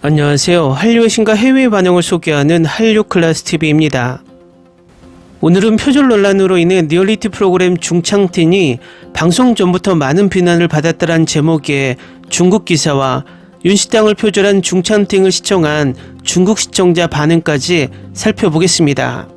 안녕하세요. 한류의 신과 해외 반응을 소개하는 한류클래스TV입니다. 오늘은 표절 논란으로 인해 리얼리티 프로그램 중창틴이 방송 전부터 많은 비난을 받았다는 제목의 중국 기사와 윤식당을 표절한 중창틴을 시청한 중국 시청자 반응까지 살펴보겠습니다.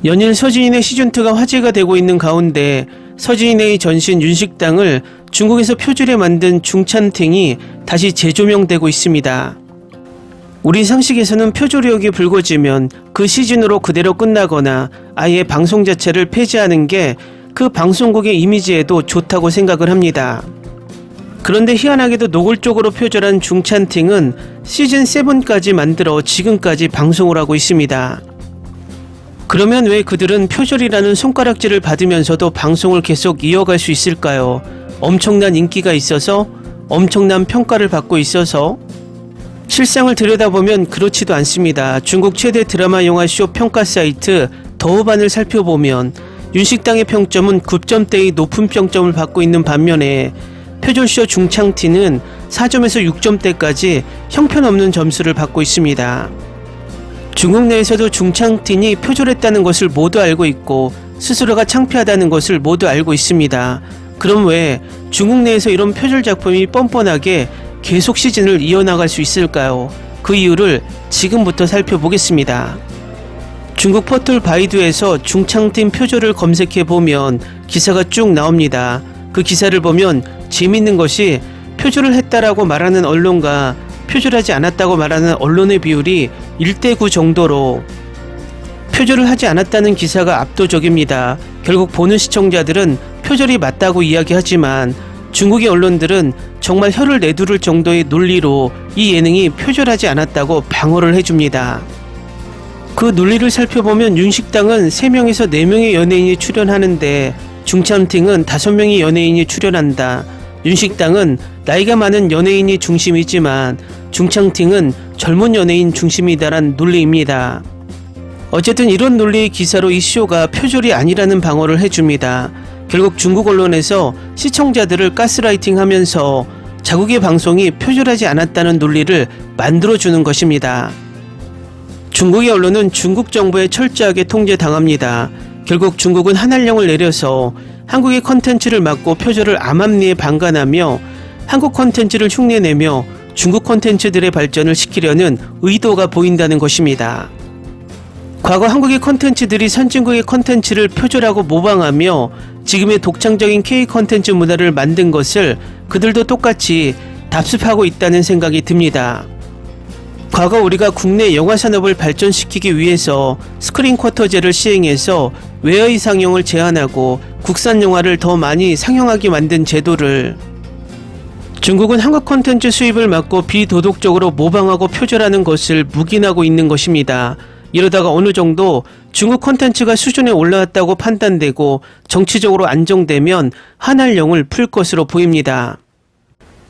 연일 서지인의 시즌2가 화제가 되고 있는 가운데 서지인의 전신 윤식당을 중국에서 표절해 만든 중창틴이 다시 재조명되고 있습니다. 우리 상식에서는 표절 의혹이 불거지면 그 시즌으로 그대로 끝나거나 아예 방송 자체를 폐지하는 게 그 방송국의 이미지에도 좋다고 생각을 합니다. 그런데 희한하게도 노골적으로 표절한 중찬팅은 시즌7까지 만들어 지금까지 방송을 하고 있습니다. 그러면 왜 그들은 표절이라는 손가락질을 받으면서도 방송을 계속 이어갈 수 있을까요? 엄청난 인기가 있어서? 엄청난 평가를 받고 있어서? 실상을 들여다보면 그렇지도 않습니다. 중국 최대 드라마 영화쇼 평가 사이트 더우반을 살펴보면 윤식당의 평점은 9점대의 높은 평점을 받고 있는 반면에 표절쇼 중창틴은 4점에서 6점대까지 형편없는 점수를 받고 있습니다. 중국 내에서도 중창틴이 표절했다는 것을 모두 알고 있고 스스로가 창피하다는 것을 모두 알고 있습니다. 그럼 왜 중국 내에서 이런 표절 작품이 뻔뻔하게 계속 시즌을 이어나갈 수 있을까요? 그 이유를 지금부터 살펴보겠습니다. 중국 포털 바이두에서 중창틴 표절을 검색해보면 기사가 쭉 나옵니다. 그 기사를 보면 재밌는 것이 표절을 했다라고 말하는 언론과 표절하지 않았다고 말하는 언론의 비율이 1대9 정도로 표절을 하지 않았다는 기사가 압도적입니다. 결국 보는 시청자들은 표절이 맞다고 이야기하지만 중국의 언론들은 정말 혀를 내두를 정도의 논리로 이 예능이 표절하지 않았다고 방어를 해줍니다. 그 논리를 살펴보면 윤식당은 3명에서 4명의 연예인이 출연하는데 중창팅은 5명의 연예인이 출연한다. 윤식당은 나이가 많은 연예인이 중심이지만 중창팅은 젊은 연예인 중심이다란 논리입니다. 어쨌든 이런 논리의 기사로 이 쇼가 표절이 아니라는 방어를 해줍니다. 결국 중국 언론에서 시청자들을 가스라이팅하면서 자국의 방송이 표절하지 않았다는 논리를 만들어주는 것입니다. 중국의 언론은 중국 정부에 철저하게 통제당합니다. 결국 중국은 한한령을 내려서 한국의 컨텐츠를 막고 표절을 암암리에 방관하며 한국 컨텐츠를 흉내내며 중국 컨텐츠들의 발전을 시키려는 의도가 보인다는 것입니다. 과거 한국의 컨텐츠들이 선진국의 컨텐츠를 표절하고 모방하며 지금의 독창적인 K 컨텐츠 문화를 만든 것을 그들도 똑같이 답습하고 있다는 생각이 듭니다. 과거 우리가 국내 영화 산업을 발전시키기 위해서 스크린 쿼터제를 시행해서 외화의 상영을 제한하고 국산 영화를 더 많이 상영하게 만든 제도를 중국은 한국 콘텐츠 수입을 막고 비도덕적으로 모방하고 표절하는 것을 묵인하고 있는 것입니다. 이러다가 어느 정도 중국 콘텐츠가 수준에 올라왔다고 판단되고 정치적으로 안정되면 한한령을 풀 것으로 보입니다.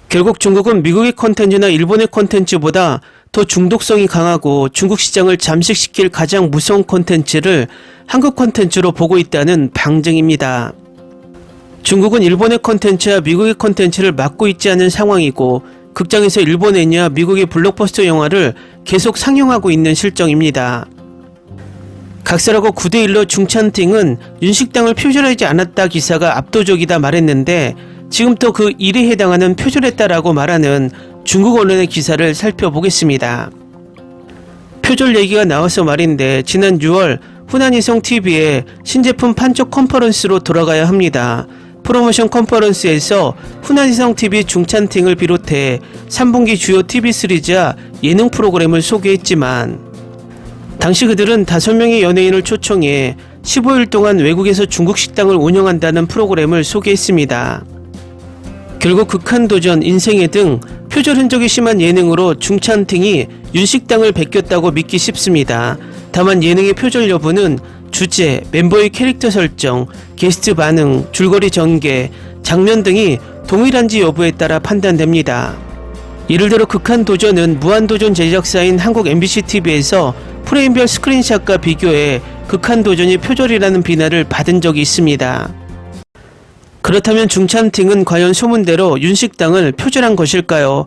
결국 중국은 미국의 콘텐츠나 일본의 콘텐츠보다 더 중독성이 강하고 중국 시장을 잠식시킬 가장 무서운 콘텐츠를 한국 콘텐츠로 보고 있다는 방증입니다. 중국은 일본의 콘텐츠와 미국의 콘텐츠를 막고 있지 않은 상황이고 극장에서 일본 애니와 미국의 블록버스터 영화를 계속 상영하고 있는 실정입니다. 각설하고 9대1로 중찬팅은 윤식당을 표절하지 않았다 기사가 압도적이다 말했는데 지금 또 그 일에 해당하는 표절했다라고 말하는 중국 언론의 기사를 살펴보겠습니다. 표절 얘기가 나와서 말인데 지난 6월 후난이성TV에 신제품 판촉 컨퍼런스로 돌아가야 합니다. 프로모션 컨퍼런스에서 후난이성TV 중찬팅을 비롯해 3분기 주요 TV 시리즈와 예능 프로그램을 소개했지만 당시 그들은 5명의 연예인을 초청해 15일 동안 외국에서 중국 식당을 운영한다는 프로그램을 소개했습니다. 결국 극한도전, 인생의 등 표절 흔적이 심한 예능으로 중찬팅이 윤식당을 베꼈다고 믿기 쉽습니다. 다만 예능의 표절 여부는 주제, 멤버의 캐릭터 설정, 게스트 반응, 줄거리 전개, 장면 등이 동일한지 여부에 따라 판단됩니다. 예를 들어 극한도전은 무한도전 제작사인 한국 MBCTV에서 프레임별 스크린샷과 비교해 극한도전이 표절이라는 비난을 받은 적이 있습니다. 그렇다면 중찬팅은 과연 소문대로 윤식당을 표절한 것일까요?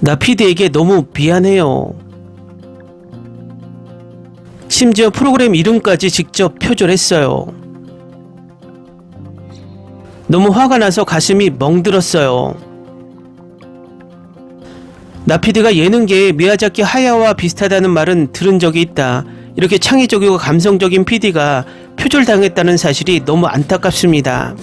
나 PD에게 너무 미안해요. 심지어 프로그램 이름까지 직접 표절했어요. 너무 화가 나서 가슴이 멍들었어요. 나 PD가 예능계의 미야자키 하야오와 비슷하다는 말은 들은 적이 있다. 이렇게 창의적이고 감성적인 PD가 표절당했다는 사실이 너무 안타깝습니다.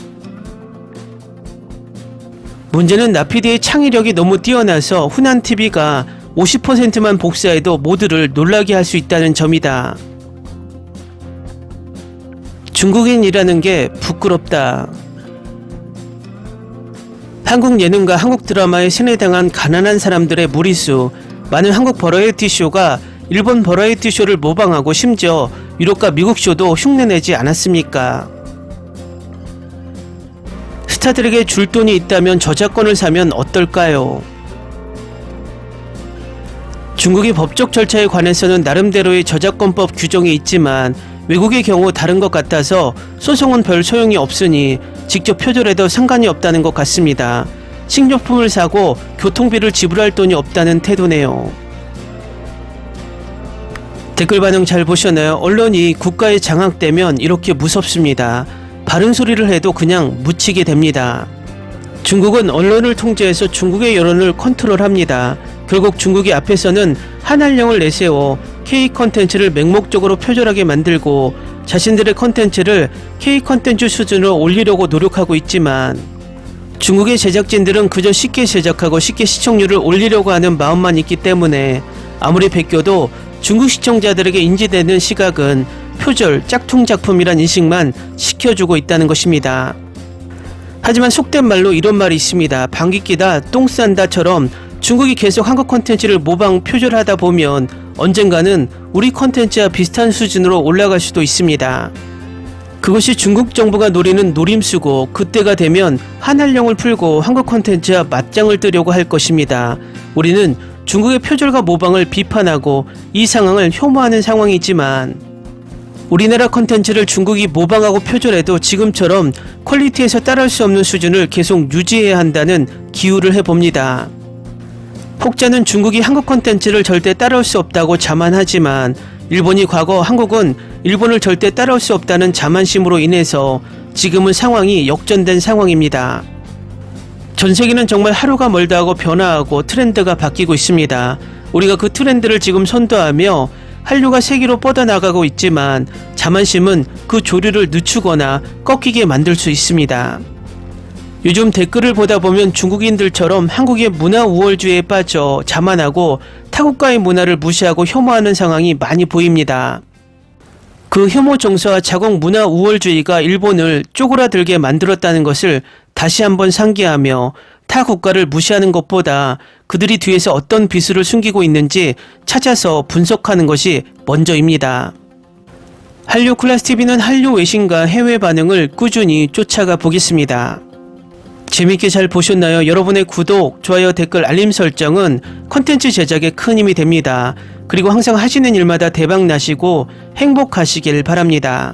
문제는 나 PD의 창의력이 너무 뛰어나서 훈한 TV가 50%만 복사해도 모두를 놀라게 할 수 있다는 점이다. 중국인이라는 게 부끄럽다. 한국 예능과 한국 드라마에 세뇌당한 가난한 사람들의 무리수, 많은 한국 버라이어티 쇼가 일본 버라이어티 쇼를 모방하고 심지어 유럽과 미국 쇼도 흉내내지 않았습니까? 스타들에게 줄 돈이 있다면 저작권을 사면 어떨까요? 중국의 법적 절차에 관해서는 나름대로의 저작권법 규정이 있지만 외국의 경우 다른 것 같아서 소송은 별 소용이 없으니 직접 표절해도 상관이 없다는 것 같습니다. 식료품을 사고 교통비를 지불할 돈이 없다는 태도네요. 댓글 반응 잘 보셨나요? 언론이 국가에 장악되면 이렇게 무섭습니다. 바른 소리를 해도 그냥 묻히게 됩니다. 중국은 언론을 통제해서 중국의 여론을 컨트롤합니다. 결국 중국이 앞에서는 한한령을 내세워 K 컨텐츠를 맹목적으로 표절하게 만들고 자신들의 컨텐츠를 K 컨텐츠 수준으로 올리려고 노력하고 있지만 중국의 제작진들은 그저 쉽게 제작하고 쉽게 시청률을 올리려고 하는 마음만 있기 때문에 아무리 베껴도 중국 시청자들에게 인지되는 시각은 표절, 짝퉁 작품이란 인식만 시켜주고 있다는 것입니다. 하지만 속된 말로 이런 말이 있습니다. 방귀 끼다 똥 싼다처럼 중국이 계속 한국 콘텐츠를 모방 표절하다 보면 언젠가는 우리 콘텐츠와 비슷한 수준으로 올라갈 수도 있습니다. 그것이 중국 정부가 노리는 노림수고 그때가 되면 한한령을 풀고 한국 콘텐츠와 맞짱을 뜨려고 할 것입니다. 우리는 중국의 표절과 모방을 비판하고 이 상황을 혐오하는 상황이지만 우리나라 콘텐츠를 중국이 모방하고 표절해도 지금처럼 퀄리티에서 따라올 수 없는 수준을 계속 유지해야 한다는 기우를 해봅니다. 혹자는 중국이 한국 콘텐츠를 절대 따라올 수 없다고 자만하지만 일본이 과거 한국은 일본을 절대 따라올 수 없다는 자만심으로 인해서 지금은 상황이 역전된 상황입니다. 전세계는 정말 하루가 멀다 하고 변화하고 트렌드가 바뀌고 있습니다. 우리가 그 트렌드를 지금 선도하며 한류가 세계로 뻗어나가고 있지만 자만심은 그 조류를 늦추거나 꺾이게 만들 수 있습니다. 요즘 댓글을 보다 보면 중국인들처럼 한국의 문화 우월주의에 빠져 자만하고 타국가의 문화를 무시하고 혐오하는 상황이 많이 보입니다. 그 혐오 정서와 자국 문화 우월주의가 일본을 쪼그라들게 만들었다는 것을 다시 한번 상기하며 타 국가를 무시하는 것보다 그들이 뒤에서 어떤 비수를 숨기고 있는지 찾아서 분석하는 것이 먼저입니다. 한류 클래스TV는 한류 외신과 해외 반응을 꾸준히 쫓아가 보겠습니다. 재밌게 잘 보셨나요? 여러분의 구독, 좋아요, 댓글, 알림 설정은 컨텐츠 제작에 큰 힘이 됩니다. 그리고 항상 하시는 일마다 대박 나시고 행복하시길 바랍니다.